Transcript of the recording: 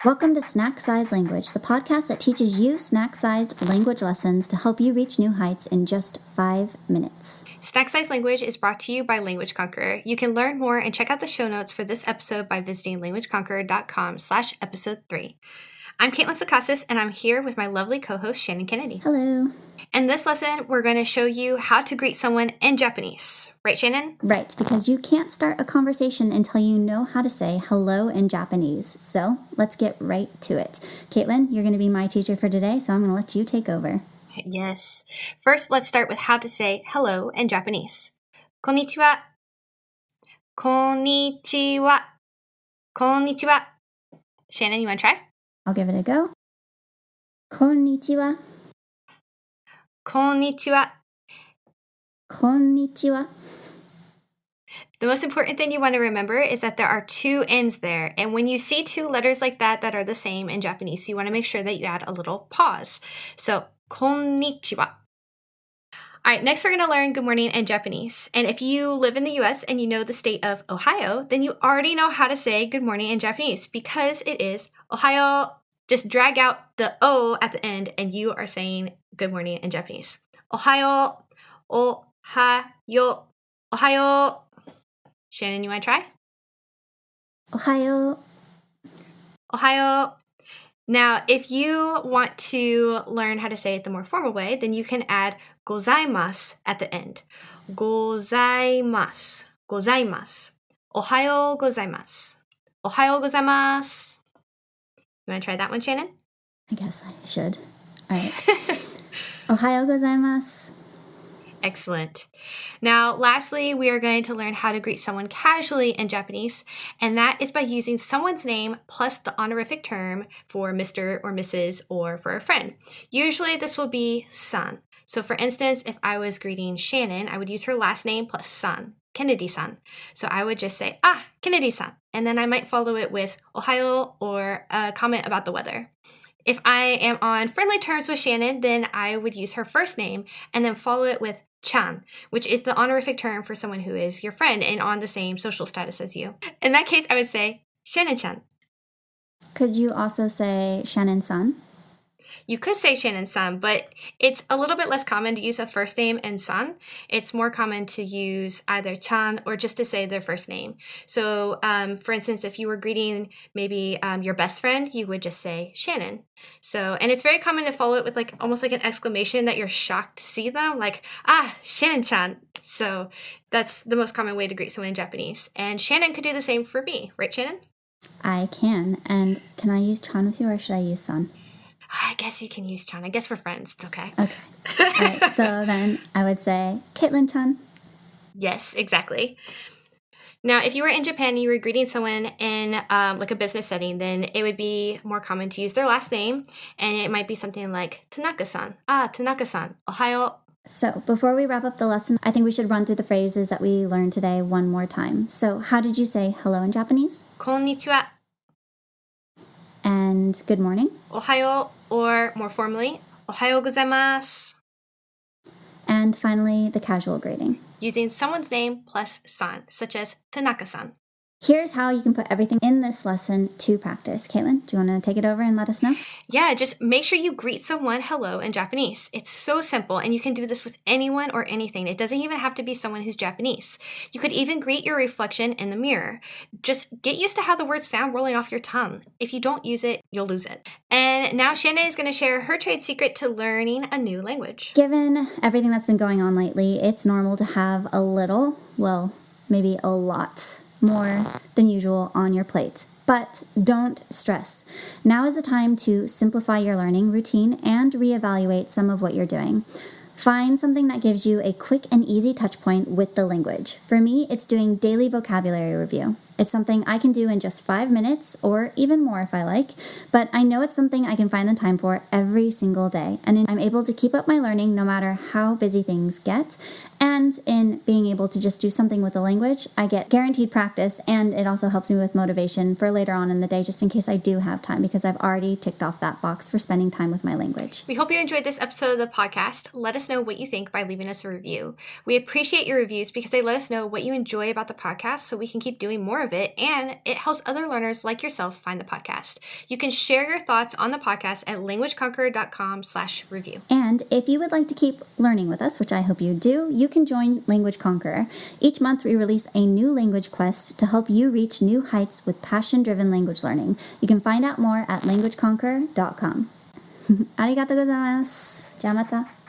Welcome to Snack Size Language, the podcast that teaches you snack-sized language lessons to help you reach new heights in just 5 minutes. Snack Size Language is brought to you by Language Conqueror. You can learn more and check out the show notes for this episode by visiting languageconqueror.com/episode 3. I'm Caitlin Sakasis, and I'm here with my lovely co-host, Shannon Kennedy. Hello. In this lesson, we're going to show you how to greet someone in Japanese. Right, Shannon? Right, because you can't start a conversation until you know how to say hello in Japanese. So let's get right to it. Caitlin, you're going to be my teacher for today, so I'm going to let you take over. Yes. First, let's start with how to say hello in Japanese. Konnichiwa. Konnichiwa. Konnichiwa. Shannon, you want to try? I'll give it a go. Konnichiwa. Konnichiwa. Konnichiwa. The most important thing you want to remember is that there are two N's there. And when you see two letters like that are the same in Japanese, you want to make sure that you add a little pause. So, konnichiwa. All right, next we're going to learn good morning in Japanese. And if you live in the US and you know the state of Ohio, then you already know how to say good morning in Japanese because it is Ohayo. Just drag out the O at the end and you are saying good morning in Japanese. Ohayo. Ohayo. Ohayo. Shannon, you want to try? Ohayo. Ohayo. Now, if you want to learn how to say it the more formal way, then you can add Gozaimasu at the end. Gozaimasu. Gozaimasu. Ohayo gozaimasu. Ohayo gozaimasu. You want to try that one, Shannon? I guess I should. All right. Ohayo gozaimasu. Excellent. Now, lastly, we are going to learn how to greet someone casually in Japanese, and that is by using someone's name plus the honorific term for Mr. or Mrs. or for a friend. Usually, this will be san. So, for instance, if I was greeting Shannon, I would use her last name plus san, Kennedy-san. So I would just say, Kennedy-san, and then I might follow it with Ohayo or a comment about the weather. If I am on friendly terms with Shannon, then I would use her first name and then follow it with chan, which is the honorific term for someone who is your friend and on the same social status as you. In that case, I would say Shannon-chan. Could you also say Shannon-san? You could say Shannon-san, but it's a little bit less common to use a first name and san. It's more common to use either chan or just to say their first name. So, for instance, if you were greeting maybe your best friend, you would just say Shannon. So, and it's very common to follow it with almost like an exclamation that you're shocked to see them, like, Shannon-chan. So that's the most common way to greet someone in Japanese. And Shannon could do the same for me, right, Shannon? I can. And can I use chan with you or should I use san? I guess you can use chan. I guess we're friends. It's okay. Okay. All right. So then I would say Caitlin-chan. Yes, exactly. Now, if you were in Japan and you were greeting someone in like a business setting, then it would be more common to use their last name. And it might be something like Tanaka-san. Tanaka-san. Ohayo. So before we wrap up the lesson, I think we should run through the phrases that we learned today one more time. So how did you say hello in Japanese? Konnichiwa. And good morning? Ohayo, or more formally, Ohayo gozaimasu. And finally, the casual greeting. Using someone's name plus san, such as Tanaka-san. Here's how you can put everything in this lesson to practice. Caitlin, do you want to take it over and let us know? Yeah, just make sure you greet someone hello in Japanese. It's so simple, and you can do this with anyone or anything. It doesn't even have to be someone who's Japanese. You could even greet your reflection in the mirror. Just get used to how the words sound rolling off your tongue. If you don't use it, you'll lose it. And now Shannon is going to share her trade secret to learning a new language. Given everything that's been going on lately, it's normal to have a little, well, maybe a lot more than usual on your plate. But don't stress. Now is the time to simplify your learning routine and reevaluate some of what you're doing. Find something that gives you a quick and easy touch point with the language. For me, it's doing daily vocabulary review. It's something I can do in just 5 minutes or even more if I like, but I know it's something I can find the time for every single day. And I'm able to keep up my learning no matter how busy things get. And in being able to just do something with the language, I get guaranteed practice, and it also helps me with motivation for later on in the day, just in case I do have time, because I've already ticked off that box for spending time with my language. We hope you enjoyed this episode of the podcast. Let us know what you think by leaving us a review. We appreciate your reviews because they let us know what you enjoy about the podcast so we can keep doing more of it, and it helps other learners like yourself find the podcast. You can share your thoughts on the podcast at languageconqueror.com/review. And if you would like to keep learning with us, which I hope you do, you can join Language Conqueror. Each month we release a new language quest to help you reach new heights with passion-driven language learning. You can find out more at languageconqueror.com. ありがとうございます。じゃあまた。